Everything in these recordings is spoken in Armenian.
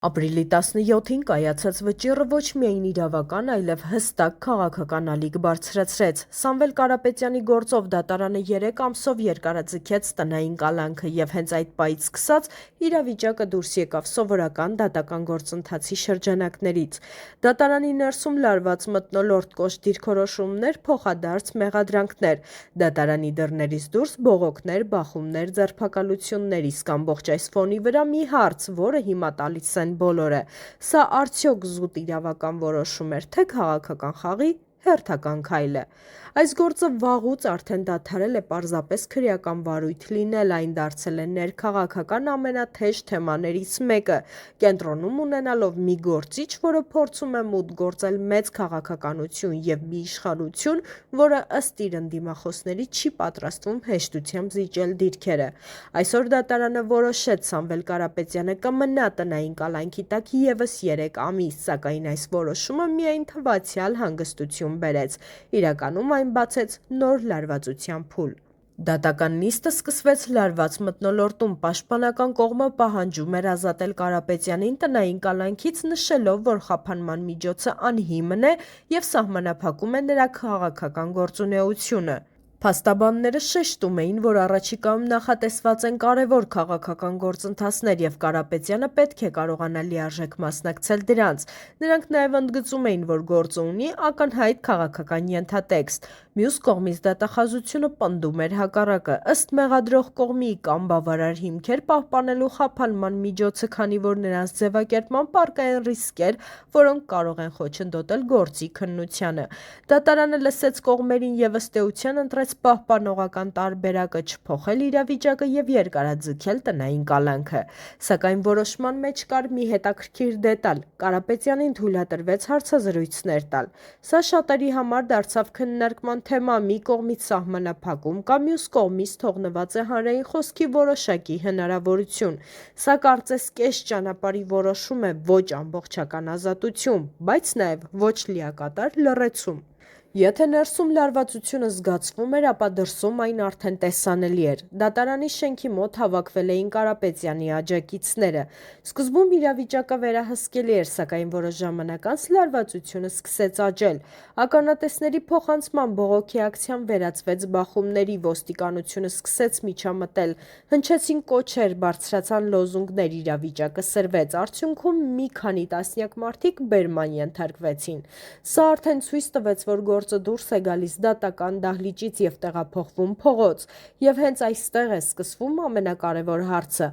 Ապրիլի 17-ին կայացած վճիռը ոչ միայն իրավական, այլև հստակ քաղաքական ալիք բարձրացրեց։ Սամվել Կարապետյանի գործով դատարանը 3 ամսով երկարաձգեց տնային կալանքը եւ հենց այդ պահից սկսած իրավիճակը դուրս եկավ սովորական դատական գործընթացի շրջանակներից։ Դատարանի ներսում լարված մթնոլորտ կոշտ դիրքորոշումներ, փոխադարձ մեղադրանքներ, դատարանի դռներից դուրս բողոքներ, բախումներ, ձերբակալություններ, իսկ ամբողջ այս ֆոնի վրա մի հարց, որը հիմա տալիս են բոլորը, սա արդյոք զուտ իրավական որոշում էր, թե քաղաքական խաղի հերթական քայլը։ Այս գործը վաղուց արդեն դադարել է պարզապես քրեական վարույթ լինել, այն դարձել է ներքաղաքական ամենաթեժ թեմաներից մեկը, կենտրոնում ունենալով մի գործիչ, որը փորձում է մուտք գործել մեծ քաղաքականություն եւ մի իշխանություն, որը ըստ իր ընդդիմախոսների չի պատրաստվում հեշտությամբ զիջել դիրքերը։ Այսօր դատարանը որոշեց Սամվել Կարապետյանը կմնա տնային կալանքի տակ եւս 3 ամիս, սակայն այս որոշումը միայն թվացial հանգստություն բերեց։ Իրականում այն բացեց նոր լարվածության փուլ։ Դատական նիստը սկսվեց լարված մթնոլորտում, պաշտպանական կողմը պահանջում էր ազատել Կարապետյանին տնային կալանքից, նշելով, որ խափանման միջոցը անհիմն է եւ սահմանափակում է նրա քաղաքական գործունեությունը։ Փաստաբանները շեշտում էին, որ առաջիկայում նախատեսված են կարևոր քաղաքական գործընթացներ եւ Կարապետյանը պետք է կարողանա լիարժեք մասնակցել դրանց։ Նրանք նաեւ ընդգծում էին, որ գործը ունի ակնհայտ քաղաքական ենթատեքստ։ Մյուս կողմից դատախազությունը պնդում էր հակառակը։ Ըստ մեղադրող կողմի կամ բավարար հիմքեր պահպանելու խափանման միջոցը, քանի որ նրանց ձևակերպմամբ առկա են ռիսկեր, որոնք կարող են խոչընդոտել գործի քննությանը։ Դատարանը լսեց կողմերին եւ ըստ էության ընտրեց պահպանողական տարբերակը չփոխել իրավիճակը եւ երկարաձգել տնային կալանքը։ Սակայն որոշման մեջ կար մի հետաքրքիր դետալ. Կարապետյանին թույլատրվեց հարցազրույցներ տալ։ Սա շատերի համար դարձավ քննարկման թեմա, մի կողմից սահմանափակում կամ մյուս կողմից թողնված է հանրային խոսքի որոշակի հնարավորություն։ Սա կարծես կես ճանապարհի որոշում է, ոչ ամբողջական ազատություն, բայց նաեւ ոչ լիակատար լռեցում։ Եթե ներսում լարվածությունը զգացվում էր, ապա դրսում այն արդեն տեսանելի էր։ Դատարանի շենքի մոտ հավաքվել էին Կարապետյանի աջակիցները։ Սկզբում իրավիճակը վերահսկելի էր, սակայն որոշ ժամանակ անց լարվածությունը սկսեց աճել։ Ականատեսների փոխանցման բողոքի ակցիան վերածվեց բախումների, ոստիկանությունը սկսեց միջամտել, հնչեցին կոչեր, բարձրացան լոզունգներ, իրավիճակը սրվեց։ Արդյունքում մի քանի տասնյակ մարդիկ բերման ենթարկվեցին։ Սա արդեն ցույց տվեց, որ գործը դուրս է գալիս դատական դահլիճից եւ տեղափոխվում փողոց, եւ հենց այստեղ է սկսվում ամենակարևոր հարցը.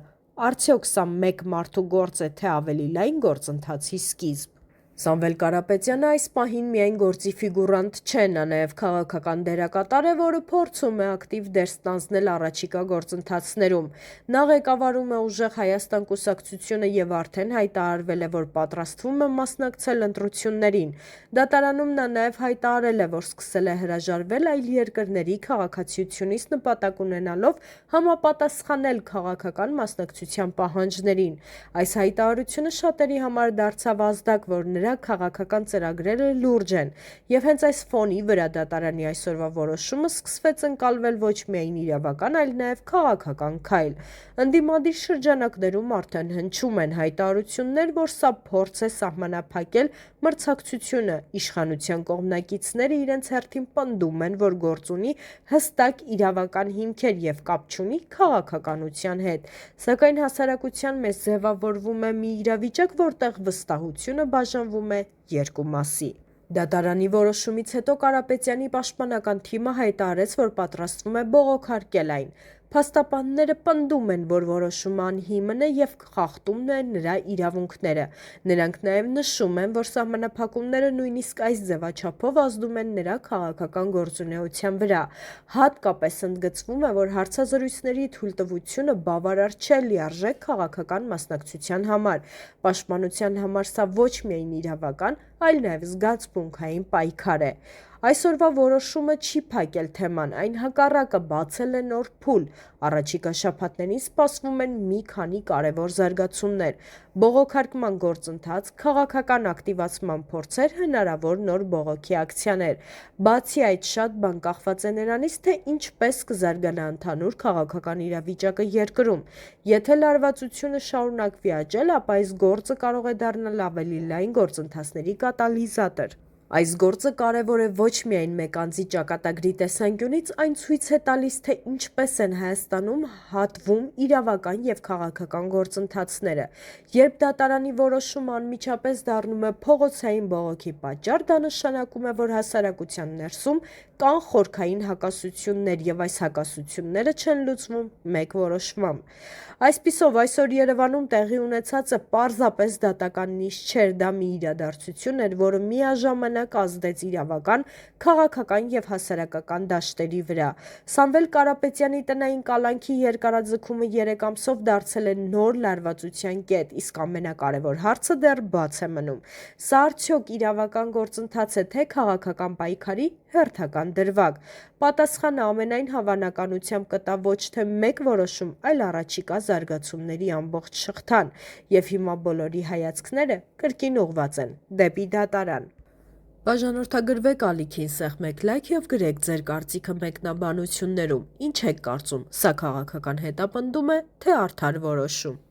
արդյոք սա մեկ մարդու գործ է, թե ավելի լայն գործընթացի սկիզբ։ Սամվել Կարապետյանը այս պահին միայն գործի ֆիգուրանտ չէ, նա նաև քաղաքական դերակատար է, որը փորձում է ակտիվ դեր ստանձնել առաջիկա գործընթացներում։ Նա ղեկավարում է Ուժեղ Հայաստան կուսակցությունը եւ արդեն հայտարարվել է, որ պատրաստվում է մասնակցել ընտրություններին։ Դատարանում նա նաև հայտարարել է, որ սկսել է հրաժարվել այլ երկրների քաղաքացիությունից նպատակ ունենալով համապատասխանել քաղաքական մասնակցության պահանջներին։ Այս հայտարարությունը շատերի համար դարձավ ազդակ, որ նրա քաղաքական ծրագրերը լուրջ են, եւ հենց այս ֆոնի վրա դատարանի այսօրվա որոշումը սկսվեց ընկալվել ոչ միայն իրավական, այլ նաեւ քաղաքական քայլ։ Ընդդիմադիր շրջանակներում արդեն հնչում են հայտարարություններ, որ սա փորձ է սահմանափակել մրցակցությունը։ Իշխանության կողմնակիցները իրենց հերթին պնդում են, որ գործ ունի հստակ իրավական հիմքեր եւ կապ չունի քաղաքականության հետ։ Սակայն հասարակության մեջ ձևավորվում է մի իրավիճակ, որտեղ վստահությունը բաժանվում է երկու մասի։ Դատարանի որոշումից հետո Կարապետյանի պաշտպանական թիմը հայտարարեց, որ պատրաստվում է բողոքարկել այն։ Փաստաբանները պնդում են, որ որոշումը անհիմն է եւ խախտում է նրա իրավունքները։ Նրանք նաեւ նշում են, որ սահմանափակումները նույնիսկ այս ձևաչափով ազդում են նրա քաղաքական գործունեության վրա։ Հատկապես ընդգծվում է, որ հարցազրույցների թույլտվությունը բավարար չէ լիարժեք քաղաքական մասնակցության համար։ Պաշտպանության համար սա ոչ միայն իրավական, այլ նաեւ զգացմունքային պայքար է։ Այսօրվա որոշումը չի փակել թեման, այն հակառակը բացել է նոր փուլ։ Առաջիկա շաբաթներին սպասվում են մի քանի կարևոր զարգացումներ՝ բողոքարկման գործընթաց, քաղաքական ակտիվացման փորձեր, հնարավոր նոր բողոքի ակցիաներ։ Բացի այդ, շատ բան կախված է նրանից, թե ինչպես կզարգանա ընդհանուր քաղաքական իրավիճակը երկրում։ Եթե լարվածությունը շարունակվի աճել, ապա այս գործը կարող է դառնալ ավելի լայն գործընթացների կատալիզատոր։ Այս գործը կարևոր է ոչ միայն մեկ անձի ճակատագրի տեսանկյունից, այն ցույց է տալիս, թե ինչպես են Հայաստանում հատվում իրավական և քաղաքական գործընթացները։ Երբ դատարանի որոշումը անմիջապես դառնում է փողոցային բողոքի պատճառ, դա նշանակում է, որ հասարակության ներսում կան խորքային հակասություններ, և այս հակասությունները չեն լուծվում մեկ որոշմամբ։ Այսպիսով, այսօր Երևանում տեղի ունեցածը պարզապես դատական նիստ չէր, դա մի իրադարձություն էր, որը միաժամանակ ազդեց իրավական, քաղաքական և հասարակական դաշտերի վրա։ Սամվել Կարապետյանի տնային կալանքի երկարաձգումը 3 ամսով դարձել է նոր լարվածության կետ, իսկ ամենակարևոր հարցը դեռ բաց է մնում։ Սա արդյոք իրավական գործընթաց է, թե քաղաքական պայքարի հերթական դրվագ։ Պատասխանը ամենայն հավանականությամբ կտա ոչ թե մեկ որոշում, այլ առաջիկա զարգացումների ամբողջ շղթան, և հիմա բոլորի հայացքները կրկին ուղղված են դեպի դատարան։ Բաժանորդագրվեք ալիքին, սեղմեք լայք և գրեք ձեր կարծիքը մեկնաբանություններում։ Ինչ եք կարծում, սա քաղաքական հետապնդում է, թե արդար որոշում։